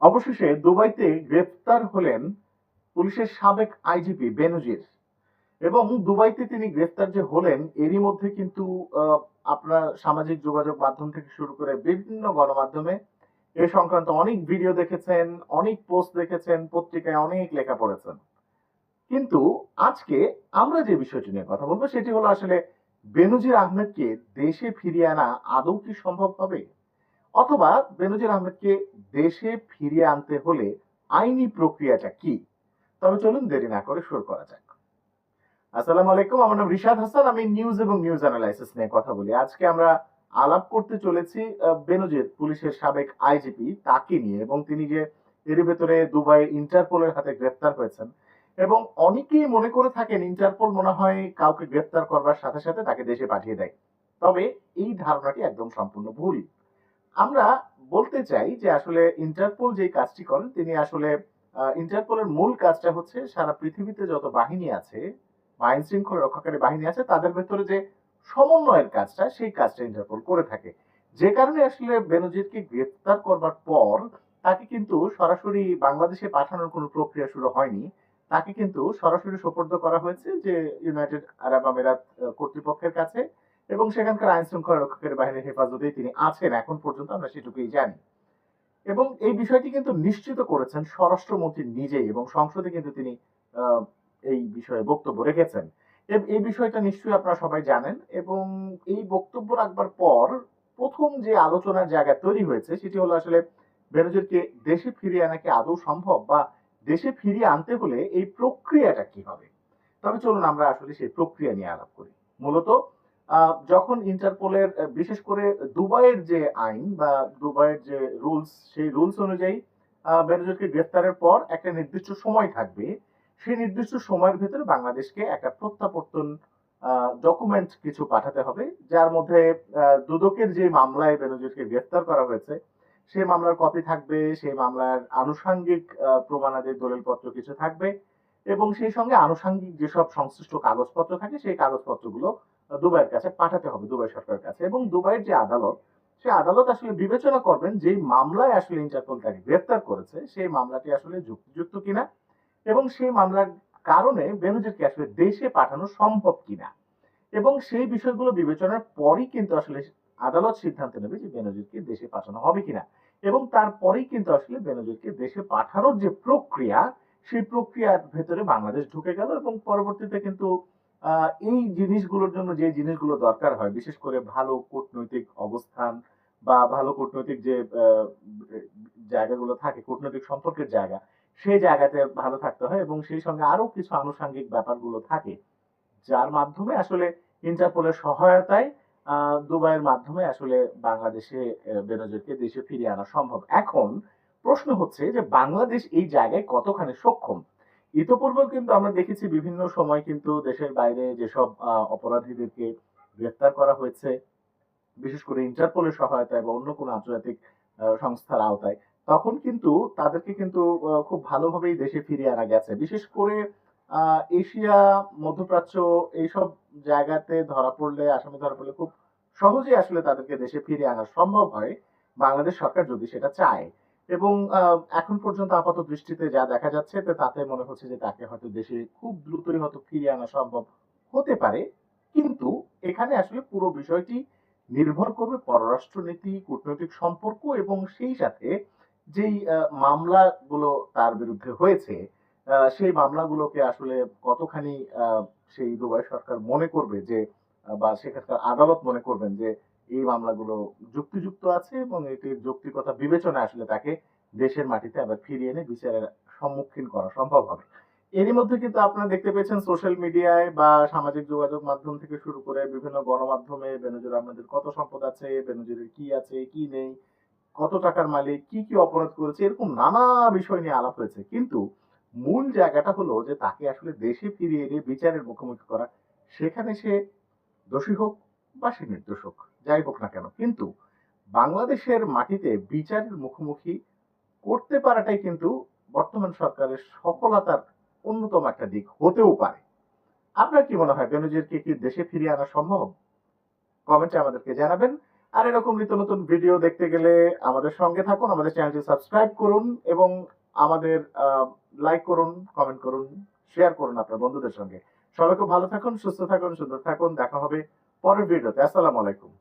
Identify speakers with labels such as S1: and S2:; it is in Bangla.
S1: অবশেষে দুবাইতে গ্রেফতার হলেন পুলিশের সাবেক আইজিপি বেনজির। এবং দুবাইতে তিনি গ্রেফতার যে হলেন এরই মধ্যে কিন্তু আপনার সামাজিক যোগাযোগ মাধ্যম থেকে শুরু করে বিভিন্ন গণমাধ্যমে এ সংক্রান্ত অনেক ভিডিও দেখেছেন, অনেক পোস্ট দেখেছেন, পত্রিকায় অনেক লেখা পড়েছেন। কিন্তু আজকে আমরা যে বিষয়টি নিয়ে কথা বলবো সেটি হলো আসলে বেনজির আহমেদকে দেশে ফিরিয়ে আনা আদৌ কি সম্ভব হবে, অথবা বেনজির আহমেদকে দেশে ফিরিয়ে আনতে হলে আইনি প্রক্রিয়াটা কি। তবে চলুন দেরি না করে শুরু করা যাক। আসসালামু আলাইকুম, আমার নাম রিশাদ হাসান। আমি নিউজ এবং নিউজ অ্যানালাইসিস নিয়ে কথা বলি। আজকে আমরা আলাপ করতে চলেছি বেনজির পুলিশের সাবেক আইজিপি তাকে নিয়ে, এবং তিনি যে এর ভেতরে দুবাই ইন্টারপোলের হাতে গ্রেফতার হয়েছেন। এবং অনেকেই মনে করে থাকেন ইন্টারপোল মনে হয় কাউকে গ্রেফতার করবার সাথে সাথে তাকে দেশে পাঠিয়ে দেয়। তবে এই ধারণাটি একদম সম্পূর্ণ ভুল। আমরা বলতে চাই যে আসলে ইন্টারপোল যেই কাজটি করেন তিনি আসলে ইন্টারপোলের মূল কাজটা হচ্ছে সারা পৃথিবীতে যত বাহিনী আছে, আইন শৃঙ্খলা রক্ষাকারী বাহিনী আছে, তাদের ভেতরে যে সমন্বয়ের কাজটা সেই কাজটা ইন্টারপোল করে থাকে। যে কারণে আসলে বেনজিরকে গ্রেফতার করবার পর তাকে কিন্তু সরাসরি বাংলাদেশে পাঠানোর কোনো প্রক্রিয়া শুরু হয়নি। তাকে কিন্তু সরাসরি সোপর্দ করা হয়েছে যে ইউনাইটেড আরব আমিরাত কর্তৃপক্ষের কাছে, এবং সেখানকার আইন শৃঙ্খলা রক্ষাকারী বাহিনীর হেফাজতেই তিনি আছেন এখন পর্যন্ত, আমরা সেটুকুই জানি। এবং এই বিষয়টি কিন্তু নিশ্চিত করেছেন স্বরাষ্ট্রমন্ত্রী নিজেই, এবং সংসদে কিন্তু তিনি আহ, এই বিষয়ে বক্তব্য রেখেছেন। এই বিষয়টা নিশ্চয়ই আপনারা সবাই জানেন। এবং এই বক্তব্য রাখবার পর প্রথম যে আলোচনার জায়গা তৈরি হয়েছে সেটি হলো আসলে বেনজিরকে দেশে ফিরিয়ে আনা কি আদৌ সম্ভব, বা দেশে ফিরিয়ে আনতে হলে এই প্রক্রিয়াটা কি হবে। তবে চলুন আমরা আসলে সেই প্রক্রিয়া নিয়ে আলাপ করি। মূলত যখন ইন্টারপোলের বিশেষ করে দুবাইয়ের যে আইন বা দুবাইয়ের যে রুলস, সেই রুলস অনুযায়ী বেনজিরকে গ্রেফতারের পর একটা নির্দিষ্ট সময় থাকবে। সেই নির্দিষ্ট সময়ের ভেতরে বাংলাদেশকে একটা প্রত্যাবর্তন ডকুমেন্ট কিছু পাঠাতে হবে, যার মধ্যে দুদকের যে মামলায় বেনজিরকে গ্রেফতার করা হয়েছে সেই মামলার কপি থাকবে, সেই মামলার আনুষঙ্গিক প্রমাণাদি দলিলপত্র কিছু থাকবে, এবং সেই সঙ্গে আনুষঙ্গিক যেসব সংশ্লিষ্ট কাগজপত্র থাকে সেই কাগজপত্রগুলো দুবাইয়ের কাছে পাঠাতে হবে, দুবাই সরকারের কাছে। এবং দুবাইয়ের যে আদালত, সেই আদালত আসলে বিবেচনা করবেন যেই মামলায় আসলে ইন্টারপোল তাকে গ্রেফতার করেছে সেই মামলাটি আসলে যুক্তিযুক্ত কিনা, এবং সেই মামলার কারণে বেনজিরকে আসলে দেশে পাঠানো সম্ভব কিনা। এবং সেই বিষয়গুলো বিবেচনার পরই কিন্তু আসলে আদালত সিদ্ধান্ত নেবে যে বেনজিরকে দেশে পাঠানো হবে কিনা। এবং তারপরেই কিন্তু আসলে বেনজিরকে দেশে পাঠানোর যে প্রক্রিয়া, সেই প্রক্রিয়ার ভেতরে বাংলাদেশ ঢুকে গেল। এবং পরবর্তীতে কিন্তু এই জিনিসগুলোর জন্য যে জিনিসগুলো দরকার হয়, বিশেষ করে ভালো কূটনৈতিক অবস্থান বা ভালো কূটনৈতিক যে জায়গাগুলো থাকে, কূটনৈতিক সম্পর্কের জায়গা, সেই জায়গাতে ভালো থাকতে হয়, এবং সেই সঙ্গে আরো কিছু আনুষঙ্গিক ব্যাপারগুলো থাকে, যার মাধ্যমে আসলে ইন্টারপোলের সহায়তায় দুবাইয়ের মাধ্যমে আসলে বাংলাদেশে বেনজিরকে দেশে ফিরিয়ে আনা সম্ভব। এখন প্রশ্ন হচ্ছে যে বাংলাদেশ এই জায়গায় কতখানি সক্ষম। ইতোপূর্বেও কিন্তু আমরা দেখেছি বিভিন্ন সময় কিন্তু দেশের বাইরে যেসব অপরাধীদেরকে গ্রেফতার করা হয়েছে, বিশেষ করে ইন্টারপোলের সহায়তায় বা অন্য কোনো আন্তর্জাতিক সংস্থার আওতায়, তখন কিন্তু তাদেরকে কিন্তু খুব ভালোভাবেই দেশে ফিরিয়ে আনা গেছে। বিশেষ করে এশিয়া, মধ্যপ্রাচ্য, এইসব জায়গাতে ধরা পড়লে, আসামি ধরা পড়লে খুব সহজেই আসলে তাদেরকে দেশে ফিরিয়ে আনা সম্ভব হয়, বাংলাদেশ সরকার যদি সেটা চায়। এবং এখন পর্যন্ত আপাত দৃষ্টিতে যা দেখা যাচ্ছে তাতে মনে হচ্ছে যে তাকে হয়তো দেশে খুব দ্রুতই হয়তো ফিরিয়ে আনা সম্ভব হতে পারে। কিন্তু এখানে আসলে পুরো বিষয়টি নির্ভর করবে পররাষ্ট্রনীতি, কূটনৈতিক সম্পর্ক, এবং সেই সাথে যেই মামলাগুলো তার বিরুদ্ধে হয়েছে সেই মামলাগুলোকে আসলে কতখানি সেই দুবাই সরকার মনে করবে যে বা সেখানকার আদালত মনে করবেন যে এই মামলাগুলো যুক্তিযুক্ত আছে, এবং এটির যৌক্তিকতা বিবেচনায় আসলে তাকে দেশের মাটিতে আবার ফিরিয়ে এনে বিচারের সম্মুখীন করা সম্ভব হবে। এরই মধ্যে কিন্তু আপনারা দেখতে পেয়েছেন সোশ্যাল মিডিয়ায় বা সামাজিক যোগাযোগ মাধ্যম থেকে শুরু করে বিভিন্ন গণমাধ্যমে বেনজির আহমেদের কত সম্পদ আছে, বেনজিরের কি আছে কি নেই, কত টাকার মালিক, কি কি অপরাধ করেছে, এরকম নানা বিষয় নিয়ে আলাপ হয়েছে। কিন্তু মূল জায়গাটা হলো যে তাকে আসলে দেশে ফিরিয়ে এনে বিচারের মুখোমুখি করা। সেখানে সে দোষী হোক বা সে নির্দোষ হোক, যাই হোক না কেন, কিন্তু বাংলাদেশের মাটিতে বিচারের মুখোমুখি করতে পারাটাই কিন্তু বর্তমান সরকারের সফলতার অন্যতম একটা দিক হতেও পারে। আপনার কি মনে হয় বেনজিরকে কি দেশে ফিরিয়ে আনা সম্ভব? কমেন্টে আমাদেরকে জানাবেন। আর এরকম নিত্য নতুন ভিডিও দেখতে গেলে আমাদের সঙ্গে থাকুন, আমাদের চ্যানেলটি সাবস্ক্রাইব করুন এবং আমাদের লাইক করুন, কমেন্ট করুন, শেয়ার করুন আপনার বন্ধুদের সঙ্গে। সবাই খুব ভালো থাকুন, সুস্থ থাকুন, সুন্দর থাকুন। দেখা হবে পরের ভিডিওতে। আসসালামু আলাইকুম।